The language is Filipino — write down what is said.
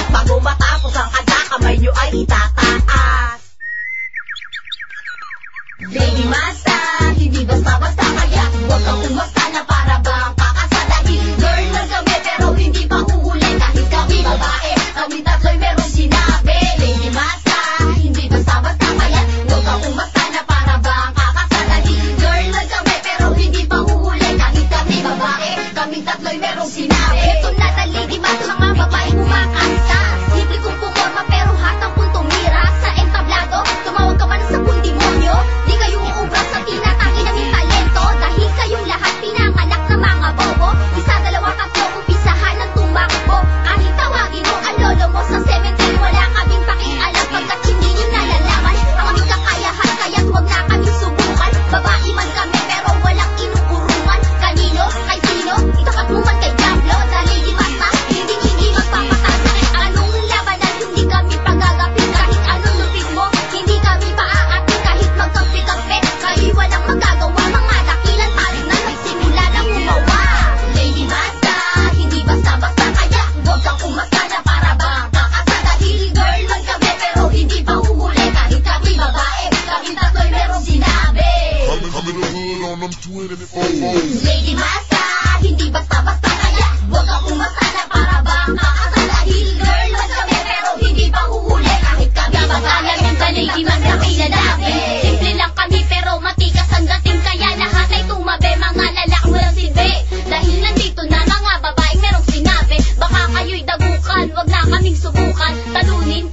Bago matapos ang kanta, kamay nyo ay itataas. Lady Masta, hindi basta-basta, kaya huwag kang umasta na para bang kakasalahin. Girl lang kami pero hindi pa uhuli, kahit kami babae, kami tatlo'y merong sinabi. Lady Masta, hindi basta-basta, kaya huwag kang umasta na para bang kakasalahin. Girl lang kami pero hindi pa uhuli, kahit kami babae, kami tatlo'y merong sinabi. Ito na na Lady Masta, mga babae kumakanta. Simple kong puporma pero hatang kong tumira. Sa entablado, tumawag ka man sa pundimonyo. Di kayo uubra sa tinatangin naming talento. Dahil kayong lahat pinanganak na mga bobo. Isa, dalawa, tatlo, umpisahan ng tumakbo. Kahit tawagin mo ang lolo mo sa cemetery, wala kaming pakialam pagkat hindi nyo nalalaman ang aming kakayahan, kaya't huwag na kaming subukan. Babae man kami pero walang inuurungan. Kanino? Kay sino? Itapat mo man kay Diablo. Sa Lady Masta, hindi magpapatasa. Anong labanan, hindi kami pagagapin. Kahit anong lupit mo, hindi kami paaatin. Kahit magkampi-kampi, kayo'y walang magagawa. Mga dakilan talim na nagsimula na gumawa. Lady Masta, hindi basta-basta, kaya huwag kang umasta na para bang kakasalahin. Girl man kami pero hindi pa uhuli, kahit kami babae, kami tatlo'y merong sinabi. Coming to the hood on them 24 Lady Masta, hindi basta-basta, kaya huwag kang umasta na para bang kakasalahin. Girl man kami pero hindi pa uhuli, kahit kami babae, kami tatlo'y merong sinabi. Simple lang kami pero matikas ang dating, kaya lahat ay tumabi. Mga lalaki walang silbi, dahil nandito na mga babaeng merong sinabi. Baka kayo'y dagukan, wag na kaming subukan. Talunin,